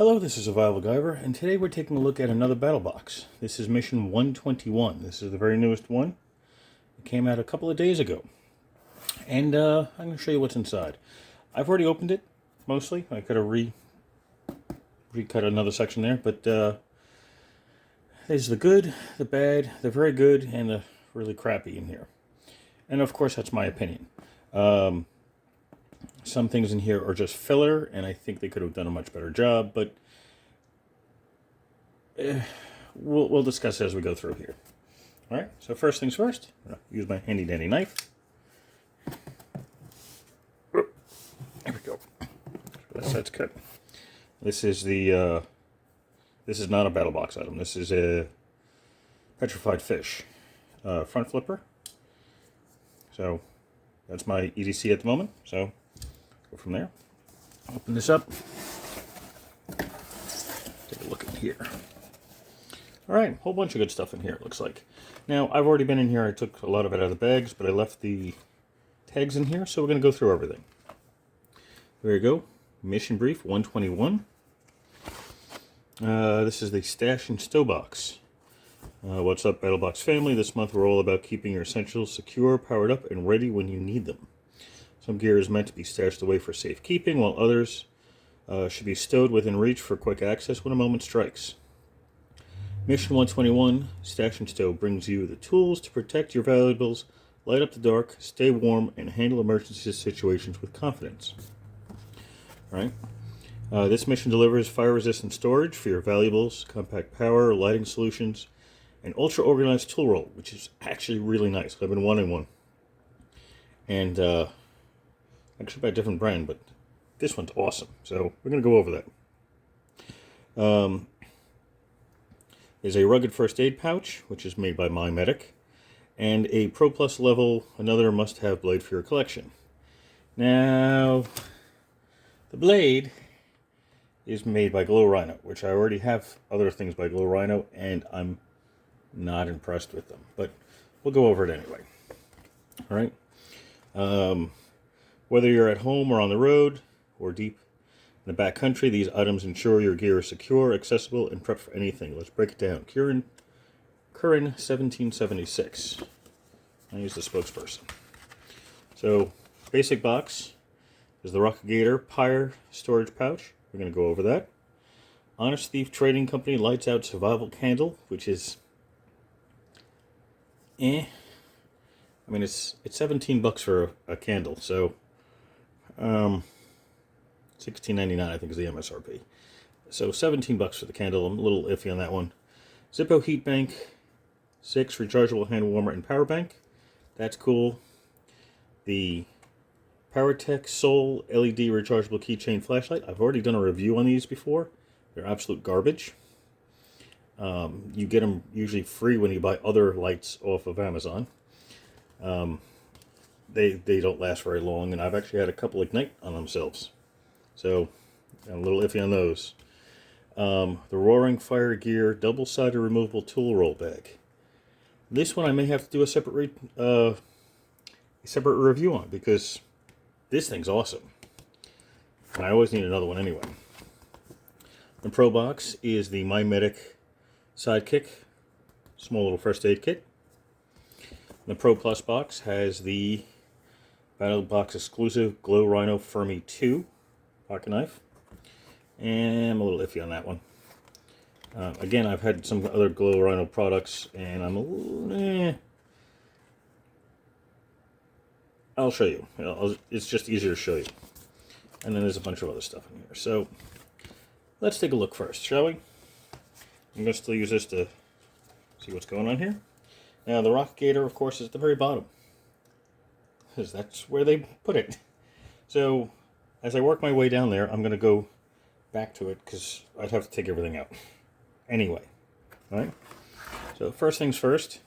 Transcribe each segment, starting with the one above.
Hello, this is Survival-gyver, and today we're taking a look at another battle box. This is Mission 121. This is the very newest one. It came out a couple of days ago. And I'm going to show you what's inside. I've already opened it, mostly. I could have recut another section there, but there's the good, the bad, the very good, and the really crappy in here. And of course, that's my opinion. Some things in here are just filler, and I think they could have done a much better job, but we'll discuss as we go through here. All right, so first things first, I'm going to use my handy-dandy knife. There we go. That's cut. This is the, this is not a battle box item. This is a petrified fish front flipper. So that's my EDC at the moment, so go from there. Open this up. Take a look in here. All right, whole bunch of good stuff in here, it looks like. Now, I've already been in here. I took a lot of it out of the bags, but I left the tags in here, so we're going to go through everything. There you go. Mission Brief 121. This is the Stash and Stow box. What's up, BattlBox family? This month we're all about keeping your essentials secure, powered up, and ready when you need them. Some gear is meant to be stashed away for safekeeping, while others should be stowed within reach for quick access when a moment strikes. Mission 121, Stash and Stow, brings you the tools to protect your valuables, light up the dark, stay warm, and handle emergency situations with confidence. All right. This mission delivers fire-resistant storage for your valuables, compact power, lighting solutions, and ultra-organized tool roll, which is actually really nice. I've been wanting one. And actually by a different brand, but this one's awesome. So we're going to go over that. There's a rugged first aid pouch, which is made by My Medic, and a Pro Plus level, another must-have blade for your collection. Now, the blade is made by Rhino, which I already have other things by Rhino, and I'm not impressed with them. But we'll go over it anyway. All right. Whether you're at home or on the road or deep in the backcountry, these items ensure your gear is secure, accessible, and prepped for anything. Let's break it down. Curran 1776. I use the spokesperson. So, basic box is the Rockagator Pyre storage pouch. We're going to go over that. Honest Thief Trading Company Lights Out Survival Candle, which is I mean, it's $17 for a candle, so $16.99 I think is the MSRP. So $17 for the candle. I'm a little iffy on that one. Zippo Heatbank 6 rechargeable hand warmer and power bank. That's cool. The Powertac SOL LED rechargeable keychain flashlight. I've already done a review on these before. They're absolute garbage. You get them usually free when you buy other lights off of Amazon. They don't last very long, and I've actually had a couple ignite on themselves. So, I'm a little iffy on those. The Roaring Fire Gear double-sided removable tool roll bag. This one I may have to do a separate review on, because this thing's awesome. And I always need another one anyway. The Pro Box is the My Medic Sidekick small little first aid kit. The Pro Plus box has the BattlBox exclusive Rhino Fermi 2 pocket knife. And I'm a little iffy on that one. Again, I've had some other Rhino products, and I'm a little, I'll show you. It's just easier to show you. And then there's a bunch of other stuff in here. So, let's take a look first, shall we? I'm going to still use this to see what's going on here. Now, the Rockagator, of course, is at the very bottom, because that's where they put it. So, as I work my way down there, I'm going to go back to it, because I'd have to take everything out. Anyway, all right? So, first things first,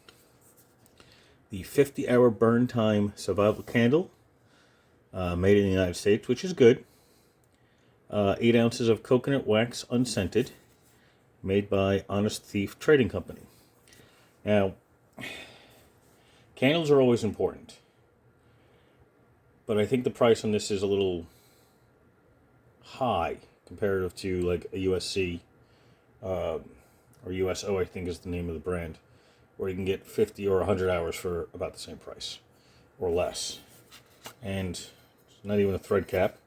the 50-hour burn time survival candle, made in the United States, which is good. 8 ounces of coconut wax unscented, made by Honest Thief Trading Company. Now, candles are always important, but I think the price on this is a little high comparative to like a USC or USO, I think is the name of the brand, where you can get 50 or 100 hours for about the same price or less. And it's not even a thread cap.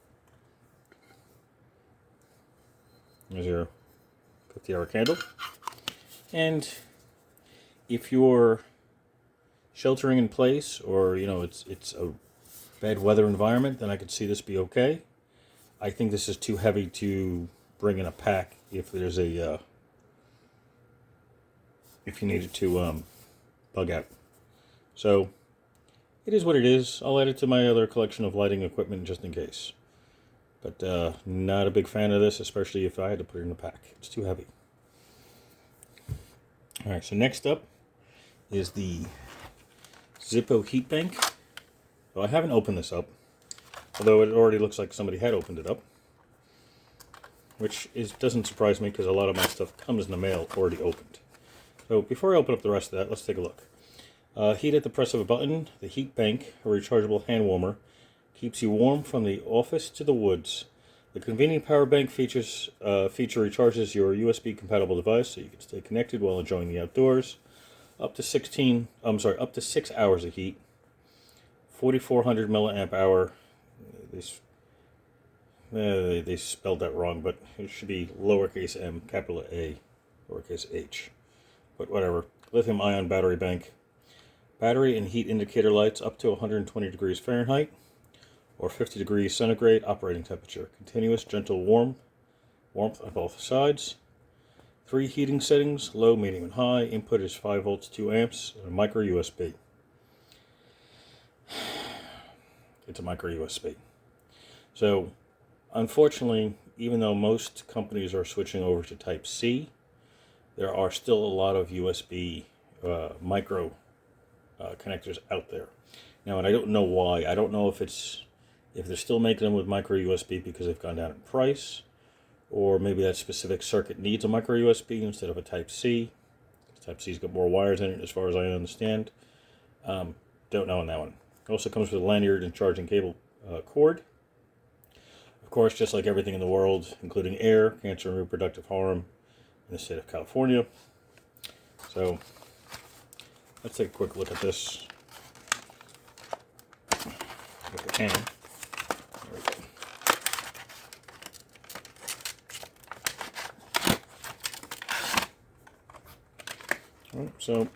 There's your 50-hour candle. And if you're sheltering in place, or it's a bad weather environment, then I could see this be okay. I think this is too heavy to bring in a pack if there's a if you needed to bug out. So it is what it is. I'll add it to my other collection of lighting equipment just in case. But not a big fan of this, especially if I had to put it in a pack. It's too heavy. Alright, so next up is the Zippo Heatbank. So I haven't opened this up, although it already looks like somebody had opened it up, which doesn't surprise me because a lot of my stuff comes in the mail already opened. So before I open up the rest of that, let's take a look. Heat at the press of a button. The Heatbank, a rechargeable hand warmer, keeps you warm from the office to the woods. The convenient power bank feature recharges your USB compatible device so you can stay connected while enjoying the outdoors. Up to 6 hours of heat. 4,400 milliamp hour. They spelled that wrong, but it should be lowercase m, capital A, lowercase h. But whatever. Lithium ion battery bank. Battery and heat indicator lights up to 120 degrees Fahrenheit or 50 degrees centigrade operating temperature. Continuous gentle warmth on both sides. 3 heating settings, low, medium, and high. Input is 5 volts, 2 amps, and a micro USB. It's a micro USB. So, unfortunately, even though most companies are switching over to Type C, there are still a lot of USB micro connectors out there. Now, and I don't know why. I don't know if they're still making them with micro USB because they've gone down in price, or maybe that specific circuit needs a micro USB instead of a Type C. Type C's got more wires in it, as far as I understand. Don't know on that one. It also comes with a lanyard and charging cable cord. Of course, just like everything in the world, including air, cancer and reproductive harm in the state of California. So let's take a quick look at this. If I can. There we go. All right, so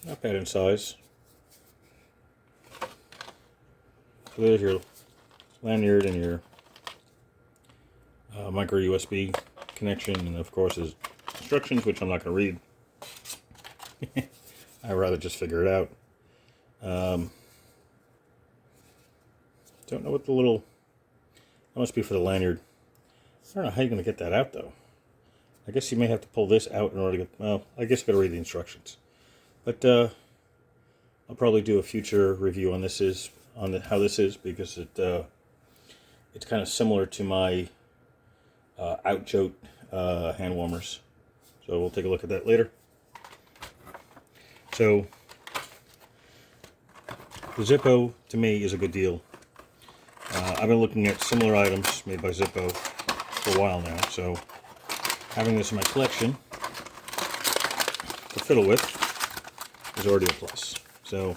not bad in size. So there's your lanyard and your micro USB connection, and of course there's instructions, which I'm not going to read. I'd rather just figure it out. Don't know what the little... That must be for the lanyard. I don't know how you're going to get that out, though. I guess you may have to pull this out in order to get... Well, I guess you got to read the instructions. But I'll probably do a future review on how this is, because it's kind of similar to my Outjote hand warmers. So we'll take a look at that later. So the Zippo, to me, is a good deal. I've been looking at similar items made by Zippo for a while now, so having this in my collection to fiddle with is already a plus. So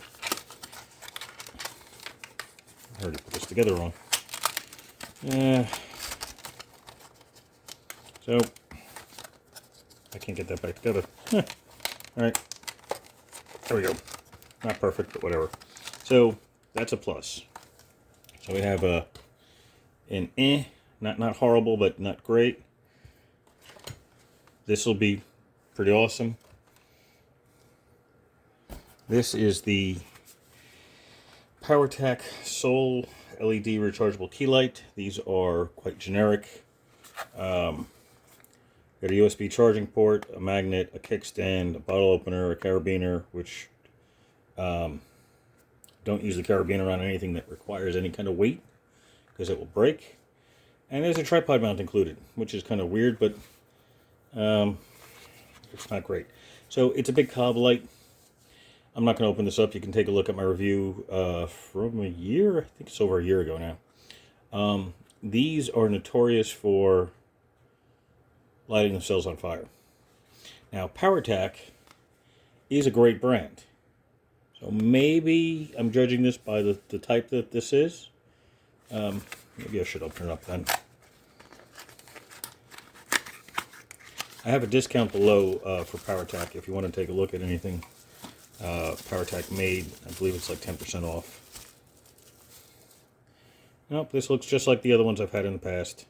I already put this together wrong. So I can't get that back together. Alright. There we go. Not perfect, but whatever. So that's a plus. So we have an not horrible, but not great. This will be pretty awesome. This is the Powertac SOL LED rechargeable key light. These are quite generic. Got a USB charging port, a magnet, a kickstand, a bottle opener, a carabiner, which don't use the carabiner on anything that requires any kind of weight because it will break. And there's a tripod mount included, which is kind of weird, but it's not great. So it's a big cob light. I'm not going to open this up. You can take a look at my review from a year. I think it's over a year ago These are notorious for lighting themselves on fire. Now, Powertac is a great brand. So maybe I'm judging this by the type that this is. Maybe I should open it up then. I have a discount below for Powertac if you want to take a look at anything Powertac made. I believe it's like 10% off. Nope, this looks just like the other ones I've had in the past.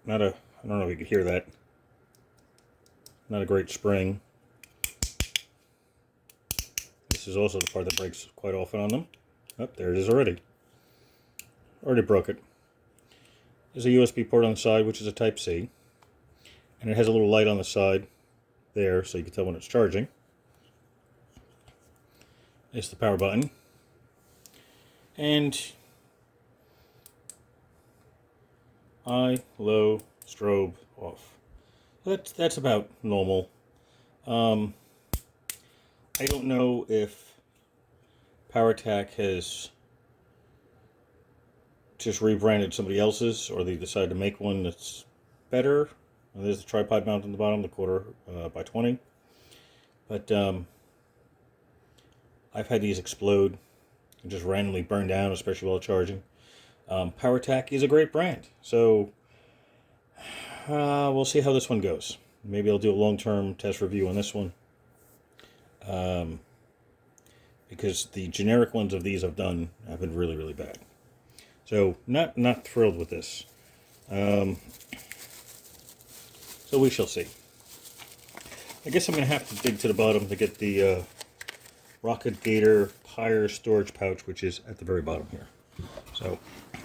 I don't know if you can hear that. Not a great spring. This is also the part that breaks quite often on them. Oh, there it is already. Already broke it. There's a USB port on the side, which is a Type-C. And it has a little light on the side there, so you can tell when it's charging. It's the power button. And high, low, strobe, off. That's about normal. I don't know if Powertac has just rebranded somebody else's, or they decided to make one that's better. And there's the tripod mount on the bottom, the 1/4 by 20. But I've had these explode and just randomly burn down, especially while charging. Powertac is a great brand, so we'll see how this one goes. Maybe I'll do a long-term test review on this one, because the generic ones of these I've done have been really, really bad. So not thrilled with this. So we shall see. I guess I'm going to have to dig to the bottom to get the Rockagator Pyre storage pouch, which is at the very bottom here. So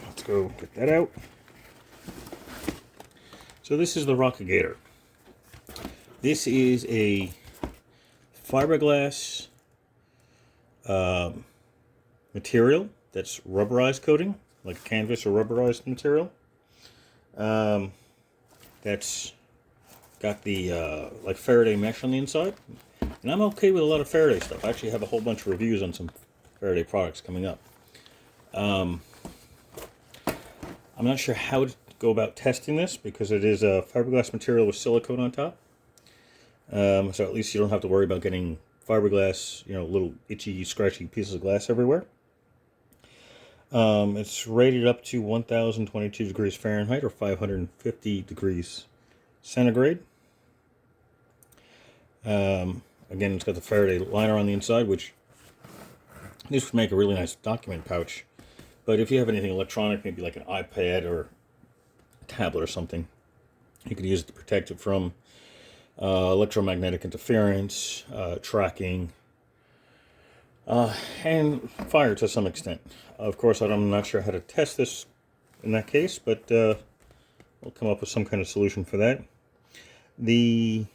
let's go get that out. So this is the Rockagator. This is a fiberglass material that's rubberized coating, like canvas or rubberized material. That's got the like Faraday mesh on the inside. And I'm okay with a lot of Faraday stuff. I actually have a whole bunch of reviews on some Faraday products coming up. I'm not sure how to go about testing this, because it is a fiberglass material with silicone on top. So at least you don't have to worry about getting fiberglass, little itchy, scratchy pieces of glass everywhere. It's rated up to 1022 degrees Fahrenheit, or 550 degrees centigrade. Again, it's got the Faraday liner on the inside, which this would make a really nice document pouch. But if you have anything electronic, maybe like an iPad or a tablet or something, you could use it to protect it from electromagnetic interference, tracking, and fire to some extent. Of course, I'm not sure how to test this in that case, but we'll come up with some kind of solution for that. The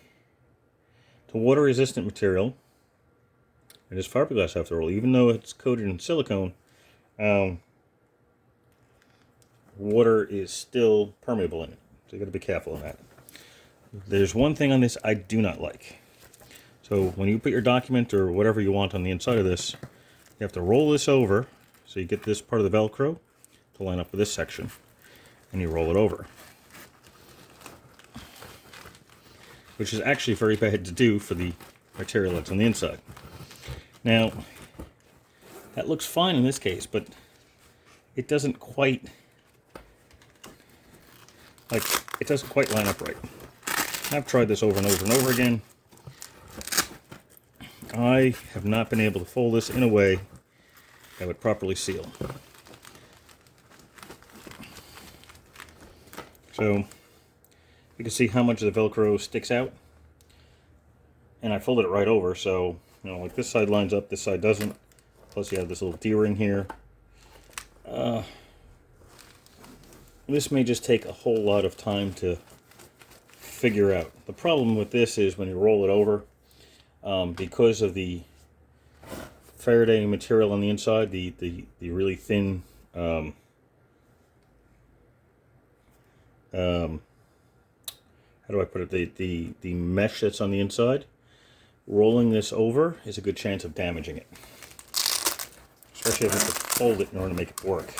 water-resistant material, it is fiberglass after all, even though it's coated in silicone. Water is still permeable in it, so you got to be careful of that. There's one thing on this I do not like. So when you put your document or whatever you want on the inside of this, you have to roll this over so you get this part of the Velcro to line up with this section, and you roll it over, which is actually very bad to do for the material that's on the inside. Now, that looks fine in this case, but it doesn't quite line up right. I've tried this over and over and over again. I have not been able to fold this in a way that would properly seal. So you can see how much of the Velcro sticks out. And I folded it right over, so like this side lines up, this side doesn't. Plus you have this little D-ring here. This may just take a whole lot of time to figure out. The problem with this is when you roll it over, because of the Faraday material on the inside, the really thin how do I put it? The mesh that's on the inside, rolling this over is a good chance of damaging it. especially if you have to fold it in order to make it work.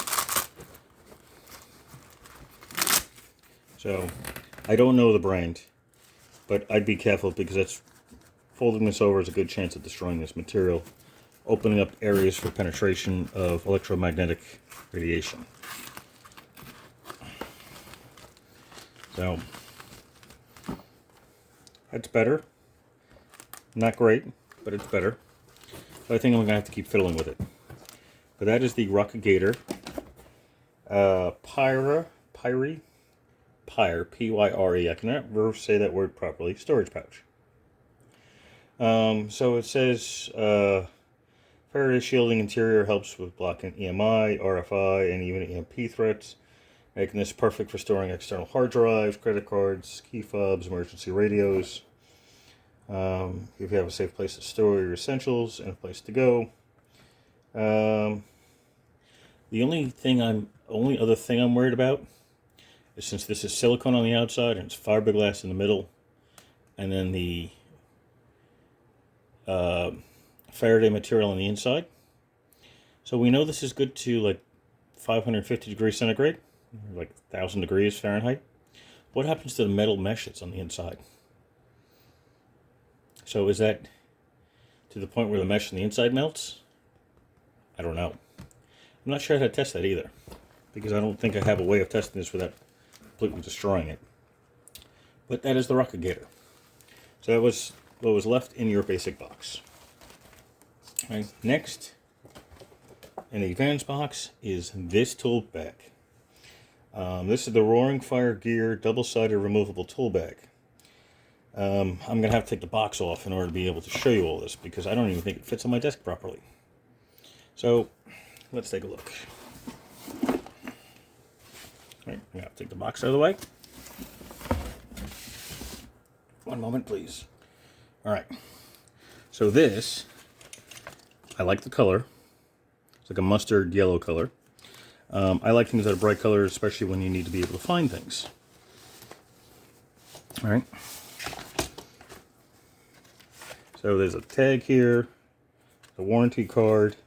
So, I don't know the brand, but I'd be careful because folding this over is a good chance of destroying this material, opening up areas for penetration of electromagnetic radiation. So, that's better. Not great, but it's better. But I think I'm going to have to keep fiddling with it. But that is the Rockagator Pyre, P-Y-R-E. I cannot ever say that word properly. Storage pouch. So it says Faraday shielding interior helps with blocking EMI, RFI, and even EMP threats, making this perfect for storing external hard drives, credit cards, key fobs, emergency radios. If you have a safe place to store your essentials and a place to go. The only other thing I'm worried about is since this is silicone on the outside and it's fiberglass in the middle, and then the Faraday material on the inside. So we know this is good to like 550 degrees centigrade, like 1,000 degrees Fahrenheit. What happens to the metal mesh that's on the inside? So is that to the point where the mesh on the inside melts? I don't know. I'm not sure how to test that either, because I don't think I have a way of testing this without completely destroying it. But that is the Rockagator. So that was what was left in your basic box. All right, next in the advanced box is this tool bag. This is the Roaring Fire Gear double-sided removable tool bag. I'm going to have to take the box off in order to be able to show you all this, because I don't even think it fits on my desk properly. So, let's take a look. All right, I'm going to have to take the box out of the way. One moment, please. All right. So this, I like the color. It's like a mustard yellow color. I like things that are bright colors, especially when you need to be able to find things. All right. So there's a tag here, the warranty card.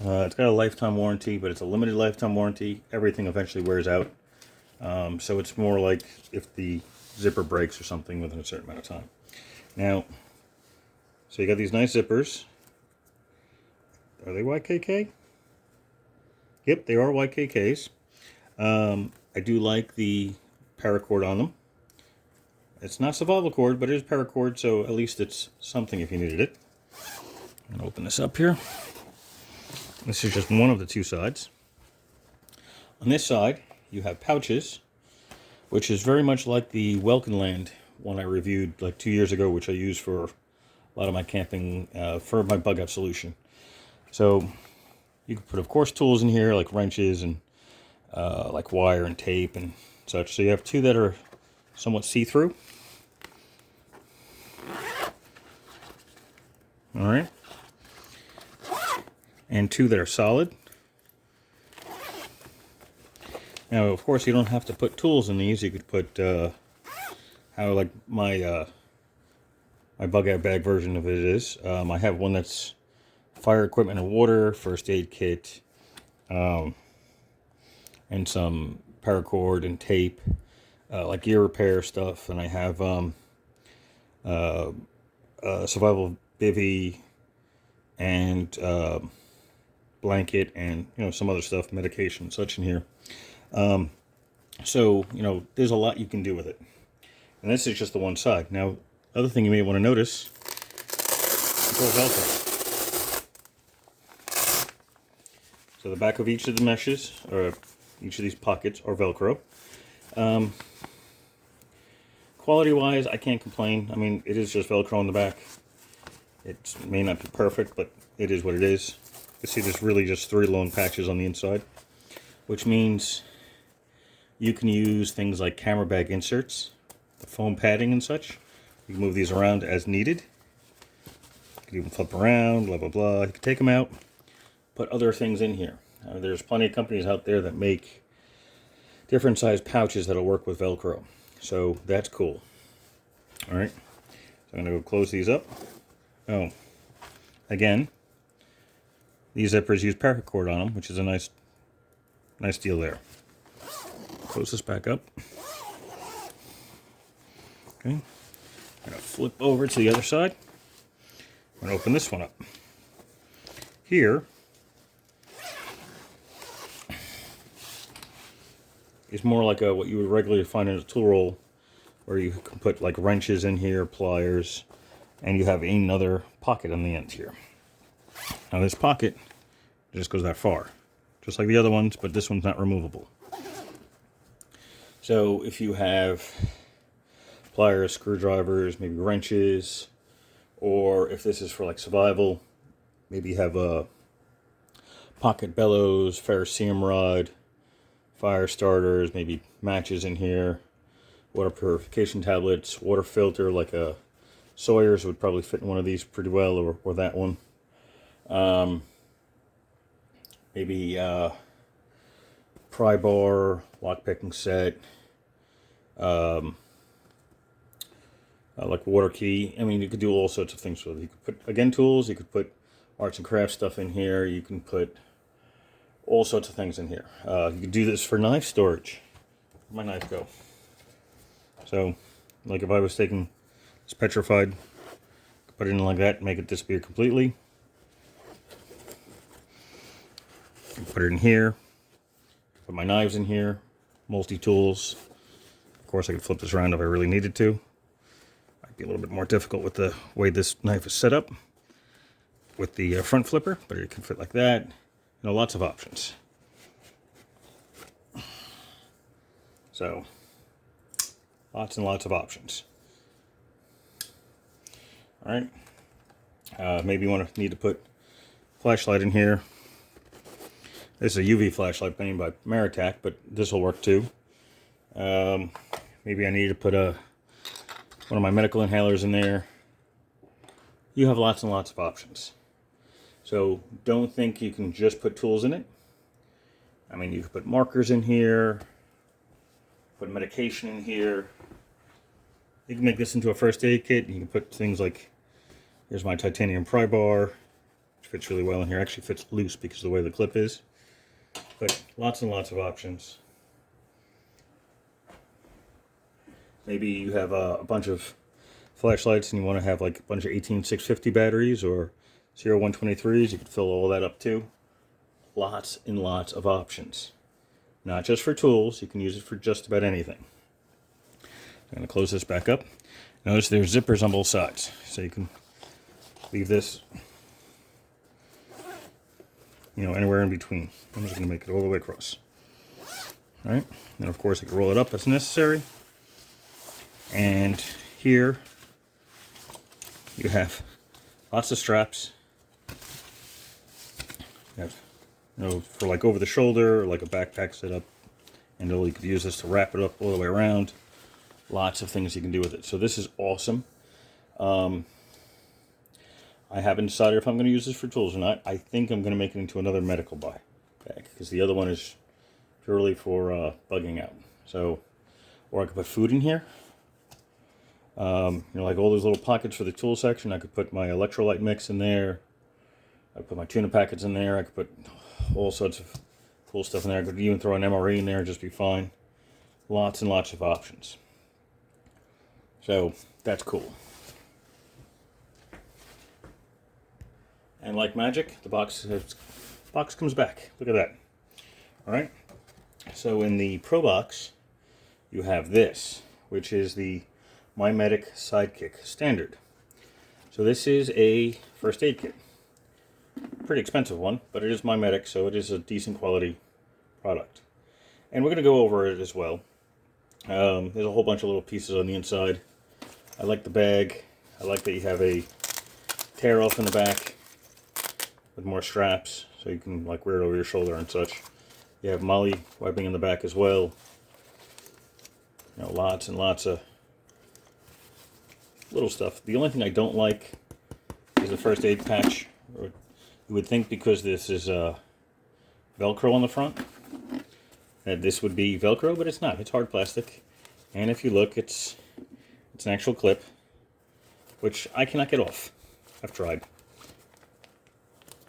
It's got a lifetime warranty, but it's a limited lifetime warranty. Everything eventually wears out. So it's more like if the zipper breaks or something within a certain amount of time. Now, so you got these nice zippers. Are they YKK? Yep, they are YKKs. I do like the paracord on them. It's not survival cord, but it is paracord, so at least it's something if you needed it. I'm gonna open this up here. This is just one of the two sides. On this side, you have pouches, which is very much like the Welkenland one I reviewed like 2 years ago, which I use for a lot of my camping, for my bug out solution. So you can put, of course, tools in here like wrenches and like wire and tape and such. So you have two that are somewhat see-through. All right. And two that are solid. Now, of course, you don't have to put tools in these. You could put, how like my my bug out bag version of it is. I have one that's fire equipment and water, first aid kit, and some paracord and tape, like gear repair stuff. And I have survival bivy and blanket and some other stuff, medication, such in here. So there's a lot you can do with it, and this is just the one side. Now, other thing you may want to notice, it's all Velcro. So the back of each of the meshes, or each of these pockets, are Velcro. Quality-wise, I can't complain. I mean, it is just Velcro on the back. It may not be perfect, but it is what it is. You see there's really just 3 long patches on the inside, which means you can use things like camera bag inserts, the foam padding and such. You can move these around as needed. You can even flip around, blah, blah, blah. You can take them out, put other things in here. There's plenty of companies out there that make different size pouches that'll work with Velcro. So that's cool. All right, so I'm gonna go close these up. Oh, again, These zippers use paracord on them, which is a nice deal there. Close this back up. Okay. I'm going to flip over to the other side. I'm going to open this one up. Here is more like what you would regularly find in a tool roll, where you can put like wrenches in here, pliers, and you have another pocket on the end here. Now this pocket just goes that far, just like the other ones, but this one's not removable. So if you have pliers, screwdrivers, maybe wrenches, or if this is for like survival, maybe you have a pocket bellows, ferrocerium rod, fire starters, maybe matches in here, water purification tablets, water filter, like a Sawyer's would probably fit in one of these pretty well, or that one. Maybe pry bar, lock picking set, like water key. I mean, you could do all sorts of things with it. You could put, again, tools. You could put arts and crafts stuff in here. You can put all sorts of things in here. You could do this for knife storage. Where'd my knife go? So, like if I was taking this petrified, put it in like that, make it disappear completely. Put it in here. Put my knives in here. Multi-tools. Of course, I could flip this around if I really needed to. Might be a little bit more difficult with the way this knife is set up with the front flipper, but it can fit like that. You know, lots of options. So, lots and lots of options. All right. Maybe you need to put flashlight in here. This is a UV flashlight made by Powertac, but this will work too. Maybe I need to put one of my medical inhalers in there. You have lots and lots of options. So don't think you can just put tools in it. I mean, you could put markers in here, put medication in here. You can make this into a first aid kit. You can put things like, here's my titanium pry bar, which fits really well in here. Actually fits loose because of the way the clip is. But lots and lots of options. Maybe you have a bunch of flashlights and you want to have like a bunch of 18650 batteries or 0123s. You could fill all that up too. Lots and lots of options. Not just for tools, you can use it for just about anything. I'm going to close this back up. Notice there's zippers on both sides, so you can leave this, you know, anywhere in between. I'm just going to make it all the way across. All right, and of course I can roll it up as necessary. And here you have lots of straps. You have, you know, for like over the shoulder, like a backpack setup, and you could use this to wrap it up all the way around. Lots of things you can do with it. So this is awesome. I haven't decided if I'm going to use this for tools or not. I think I'm going to make it into another medical bag because the other one is purely for bugging out. So, or I could put food in here. You know, like all those little pockets for the tool section. I could put my electrolyte mix in there. I could put my tuna packets in there. I could put all sorts of cool stuff in there. I could even throw an MRE in there, just be fine. Lots and lots of options. So that's cool. And like magic, the box comes back. Look at that. All right. So in the Pro Box, you have this, which is the MyMedic Sidekick Standard. So this is a first aid kit. Pretty expensive one, but it is MyMedic, so it is a decent quality product. And we're going to go over it as well. There's a whole bunch of little pieces on the inside. I like the bag. I like that you have a tear off in the back with more straps, so you can like wear it over your shoulder and such. You have Molly wiping in the back as well. You know, lots and lots of little stuff. The only thing I don't like is the first aid patch. You would think because this is Velcro on the front that this would be Velcro, but it's not. It's hard plastic. And if you look, it's an actual clip, which I cannot get off. I've tried.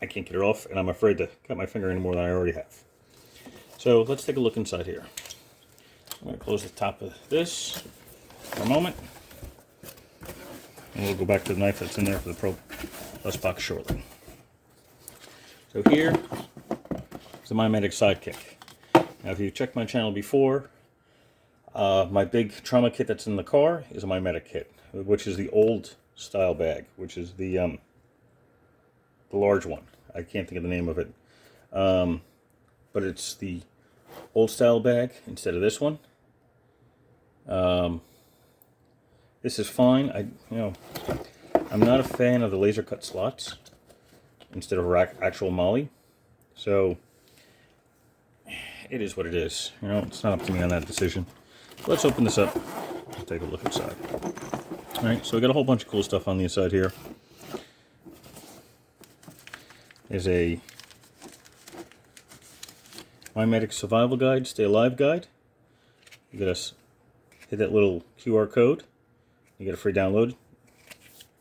I can't get it off, and I'm afraid to cut my finger any more than I already have. So let's take a look inside here. I'm going to close the top of this for a moment. And we'll go back to the knife that's in there for the Pro Plus box shortly. So here is the MyMedic Sidekick. Now if you checked my channel before, my big trauma kit that's in the car is a MyMedic kit, which is the old style bag, which is the large one. I can't think of the name of it. But it's the old style bag instead of this one. This is fine. I'm not a fan of the laser cut slots instead of actual moly. So it is what it is. It's not up to me on that decision. Let's open this up and take a look inside. Alright, so we got a whole bunch of cool stuff on the inside here. There's a MyMedic Survival Guide, Stay Alive Guide. You gotta hit that little QR code. You get a free download.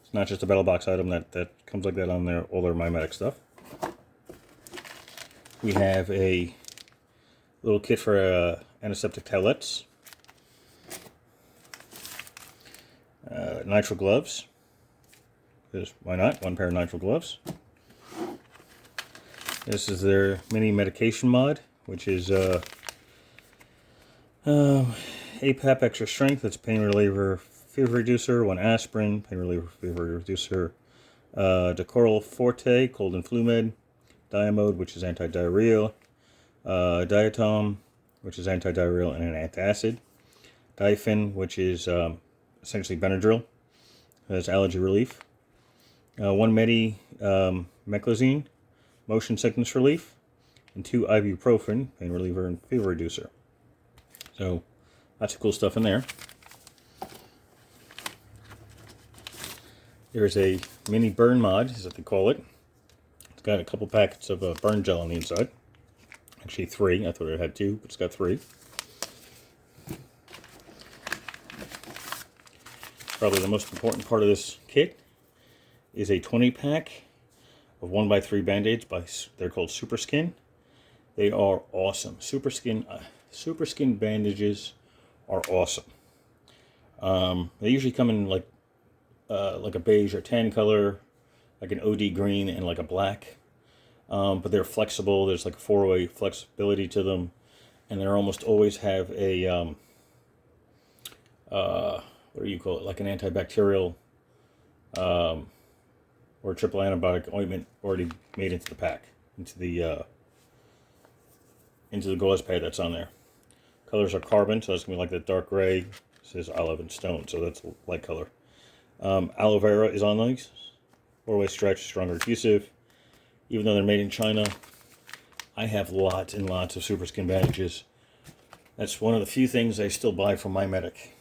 It's not just a BattlBox item that comes like that on all their MyMedic stuff. We have a little kit for antiseptic towelettes. Nitrile gloves. Because why not? One pair of nitrile gloves. This is their mini medication mod, which is APAP extra strength. That's pain reliever, fever reducer, one aspirin, pain reliever, fever reducer, Decoral Forte, cold and flu med, Diamode, which is anti-diarrheal, Diatom, which is anti-diarrheal and an antacid, Diaphin, which is essentially Benadryl, that's allergy relief, one Medi Meclizine, motion sickness relief, and 2 ibuprofen, pain reliever and fever reducer. So lots of cool stuff in there. There's a mini burn mod, is what they call it. It's got a couple packets of burn gel on the inside. Actually 3. I thought it had 2, but it's got 3. Probably the most important part of this kit is a 20-pack of 1x3 Band-Aids. They're called Super Skin. They are awesome. Super Skin bandages are awesome. They usually come in like a beige or tan color, like an OD green and like a black. But they're flexible. There's like a 4-way flexibility to them, and they almost always have a what do you call it? Like an antibacterial or triple antibiotic ointment already made into the pack, into the gauze pad that's on there. Colors are carbon, so that's gonna be like the dark gray. It says olive and stone, so that's light color. Aloe vera is on these. 4-way stretch, stronger adhesive. Even though they're made in China, I have lots and lots of Super Skin bandages. That's one of the few things I still buy from MyMedic.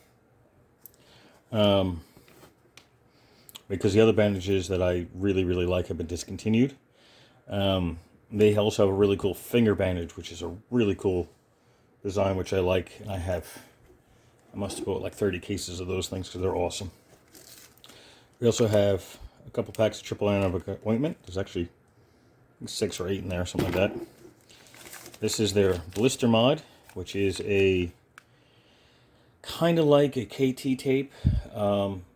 Because the other bandages that I really, really like have been discontinued. They also have a really cool finger bandage, which is a really cool design, which I like. And I must have bought like 30 cases of those things because they're awesome. We also have a couple packs of triple antibiotic ointment. There's actually 6 or 8 in there, something like that. This is their blister mod, which is a kind of like a KT tape.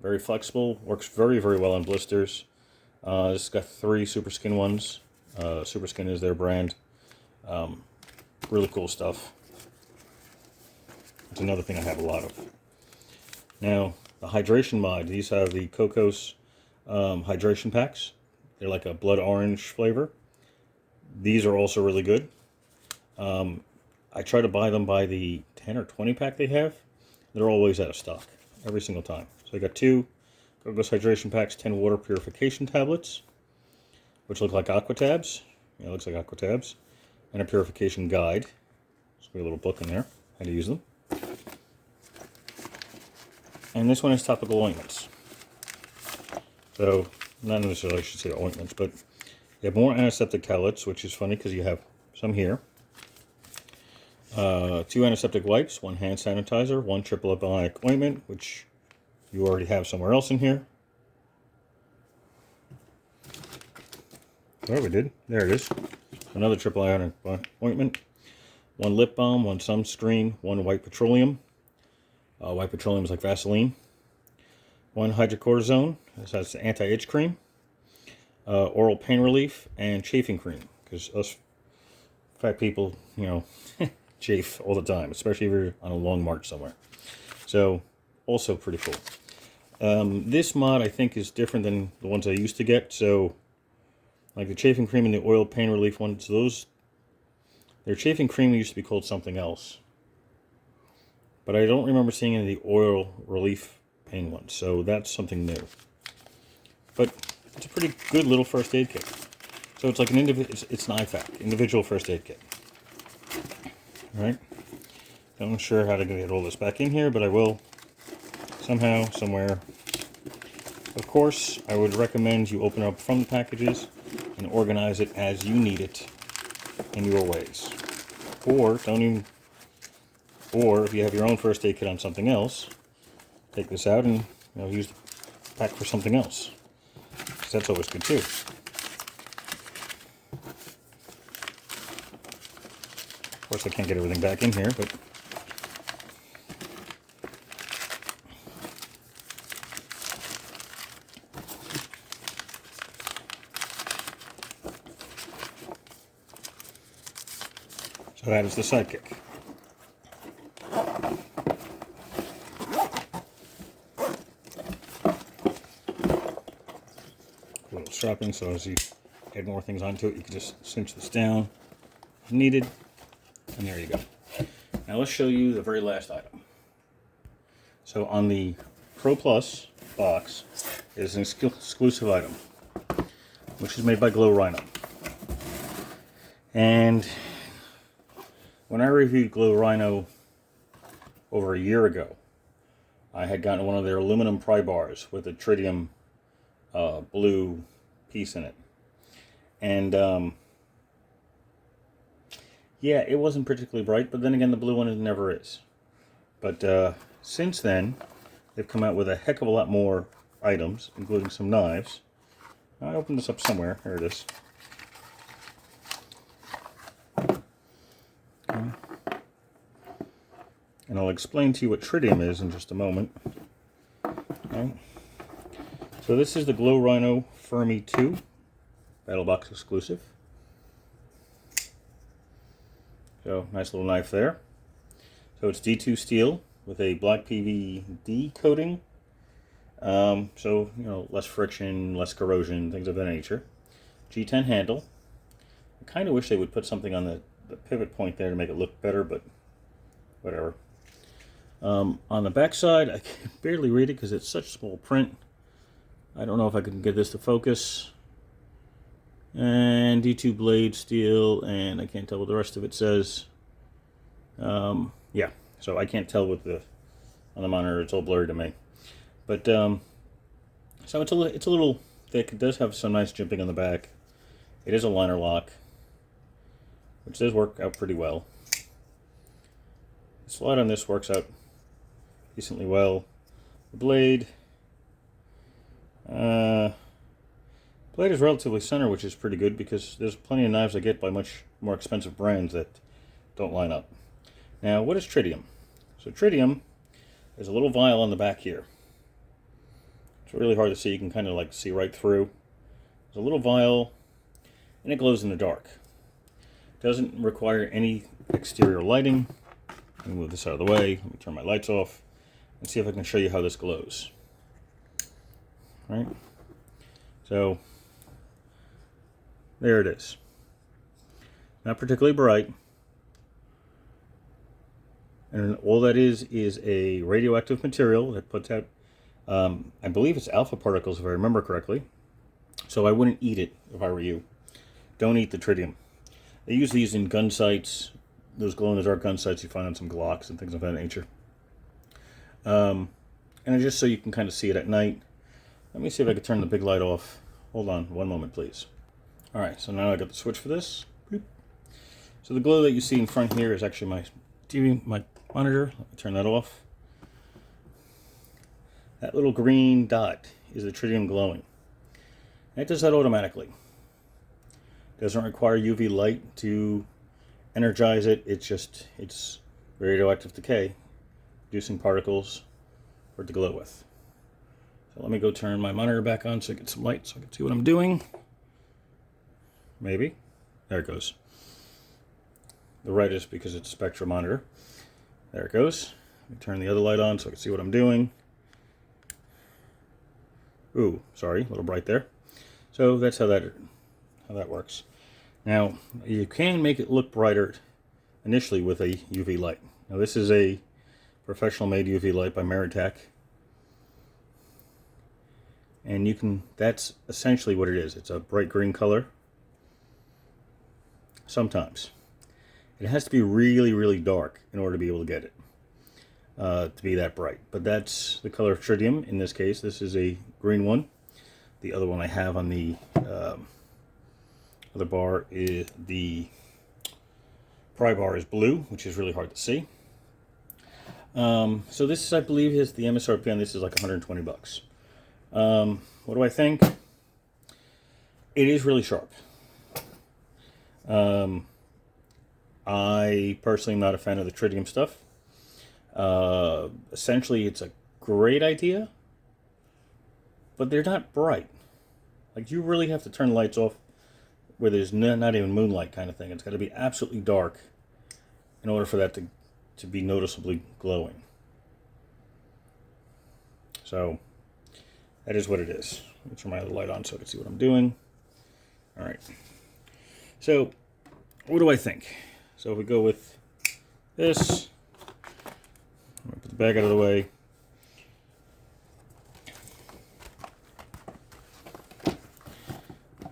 Very flexible, works very, very well on blisters. This has got 3 Super Skin ones. Super Skin is their brand. Really cool stuff. It's another thing I have a lot of. Now, the hydration mod. These have the Cocos hydration packs. They're like a blood orange flavor. These are also really good. I try to buy them by the 10 or 20 pack they have. They're always out of stock, every single time. So I got 2 Cocos hydration packs, 10 water purification tablets, which look like aqua tabs. Yeah, it looks like aqua tabs. And a purification guide. There's a little book in there, how to use them. And this one is topical ointments. So, not necessarily I should say ointments, but you have more antiseptic towelettes, which is funny because you have some here. 2 antiseptic wipes, 1 hand sanitizer, 1 triple antibiotic ointment, which you already have somewhere else in here. Oh, we did. There it is. Another triple iron ointment. 1 lip balm, 1 sunscreen, 1 white petroleum. White petroleum is like Vaseline. 1 hydrocortisone. This has anti-itch cream. Oral pain relief, and chafing cream. Because us fat people, you know, chafe all the time, especially if you're on a long march somewhere. So, also pretty cool. This mod, I think, is different than the ones I used to get. So, like the chafing cream and the oil pain relief ones, their chafing cream used to be called something else. But I don't remember seeing any of the oil relief pain ones. So, that's something new. But it's a pretty good little first aid kit. So, it's like an it's an Ifak, individual first aid kit. Alright. I'm not sure how to get all this back in here, but I will. Somehow, somewhere. Of course, I would recommend you open up from the packages and organize it as you need it in your ways. Or if you have your own first aid kit on something else, take this out and use the pack for something else. Because that's always good too. Of course, I can't get everything back in here, but so that is the Sidekick. A little strapping, so as you add more things onto it, you can just cinch this down if needed, and there you go. Now let's show you the very last item. So on the Pro Plus box is an exclusive item, which is made by Rhino. And when I reviewed Rhino over a year ago, I had gotten one of their aluminum pry bars with a tritium blue piece in it. And yeah, it wasn't particularly bright, but then again, the blue one never is. But since then, they've come out with a heck of a lot more items, including some knives. I opened this up somewhere. Here it is. Okay. And I'll explain to you what tritium is in just a moment. Okay. So this is the Rhino Fermi 2, BattlBox exclusive. So, nice little knife there. So it's D2 steel with a black PVD coating. So, less friction, less corrosion, things of that nature. G10 handle. I kind of wish they would put something on the pivot point there to make it look better, but whatever. On the back side, I can barely read it because it's such small print. I don't know if I can get this to focus. And D2 blade steel, and I can't tell what the rest of it says. Yeah, so I can't tell on the monitor. It's all blurry to me. But so it's a little thick. It does have some nice jimping on the back. It is a liner lock, which does work out pretty well. The slide on this works out decently well. The blade is relatively center, which is pretty good because there's plenty of knives I get by much more expensive brands that don't line up. Now, what is tritium? So tritium is a little vial on the back here. It's really hard to see. You can kind of like see right through. There's a little vial, and it glows in the dark. Doesn't require any exterior lighting. Let me move this out of the way. Let me turn my lights off and see if I can show you how this glows. All right. So there it is. Not particularly bright. And all that is a radioactive material that puts out, I believe it's alpha particles if I remember correctly. So I wouldn't eat it if I were you. Don't eat the tritium. They use these in gun sights, those glow-in-the-dark gun sights you find on some Glocks and things of that nature. And just so you can kind of see it at night. Let me see if I can turn the big light off. Hold on, one moment, please. All right, so now I got the switch for this. Boop. So the glow that you see in front here is actually my TV, my monitor. Let me turn that off. That little green dot is the tritium glowing. And it does that automatically. Doesn't require UV light to energize it. It's radioactive decay, producing particles for it to glow with. So let me go turn my monitor back on so I get some light so I can see what I'm doing. Maybe. There it goes. The red is because it's a spectrometer. There it goes. Let me turn the other light on so I can see what I'm doing. Ooh, sorry, a little bright there. So that's how that works. Now, you can make it look brighter initially with a UV light. Now, this is a professional-made UV light by Powertac. And that's essentially what it is. It's a bright green color. Sometimes. It has to be really, really dark in order to be able to get it to be that bright. But that's the color of tritium in this case. This is a green one. The other one I have on the other bar is the pry bar is blue, which is really hard to see. So this is, I believe, is the MSRP on this is like 120 bucks. What do I think? It is really sharp. I personally am not a fan of the tritium stuff. Essentially, it's a great idea, but they're not bright. Like, you really have to turn the lights off where there's not even moonlight kind of thing. It's got to be absolutely dark in order for that to be noticeably glowing. So, that is what it is. Let me turn my other light on so I can see what I'm doing. All right. So, what do I think? So if we go with this, I'm going to put the bag out of the way.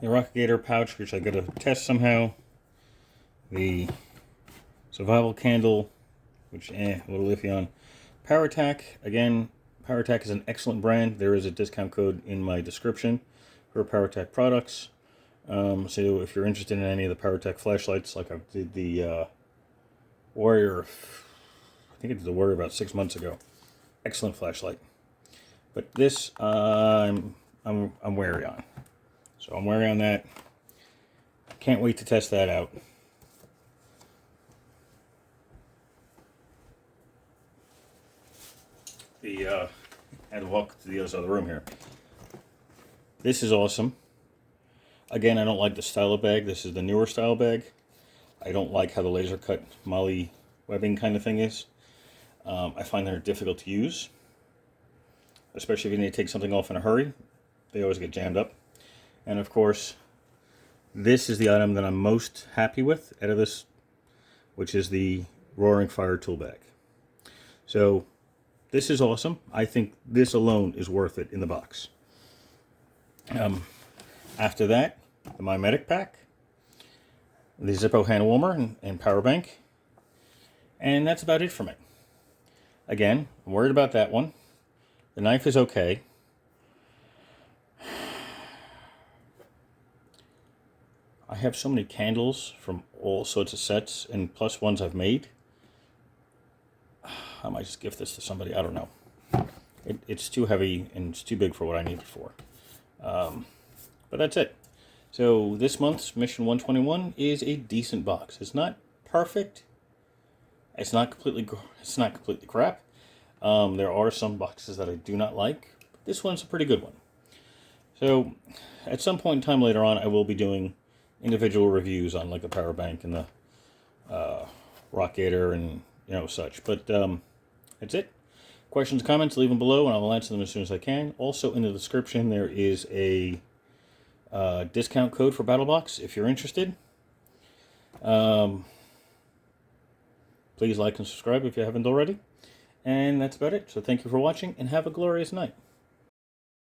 The Rockagator pouch, which I got to test somehow. The survival candle, which a little iffy on. Powertac, again, Powertac is an excellent brand. There is a discount code in my description for Powertac products. So if you're interested in any of the Powertac flashlights, like I did the Warrior, I think I did the Warrior about 6 months ago. Excellent flashlight. But this, I'm wary on. So I'm wary on that. Can't wait to test that out. I had to walk to the other side of the room here. This is awesome. Again, I don't like the style of bag. This is the newer style bag. I don't like how the laser cut molly webbing kind of thing is. I find they're difficult to use, especially if you need to take something off in a hurry. They always get jammed up. And of course, this is the item that I'm most happy with out of this, which is the Roaring Fire tool bag. So this is awesome. I think this alone is worth it in the box. After that, the My Medic pack, the Zippo hand warmer and power bank, and that's about it for me. Again, I'm worried about that one. The knife is okay. I have so many candles from all sorts of sets, and plus ones I've made. I might just gift this to somebody. I don't know. It's too heavy and it's too big for what I need it for. But that's it. So this month's Mission 121 is a decent box. It's not perfect. It's not completely crap. There are some boxes that I do not like. But this one's a pretty good one. So at some point in time later on, I will be doing individual reviews on like the power bank and the Rockagator and such. But that's it. Questions, comments, leave them below, and I will answer them as soon as I can. Also, in the description, there is a discount code for BattlBox if you're interested. Please like and subscribe if you haven't already. And that's about it. So thank you for watching, and have a glorious night.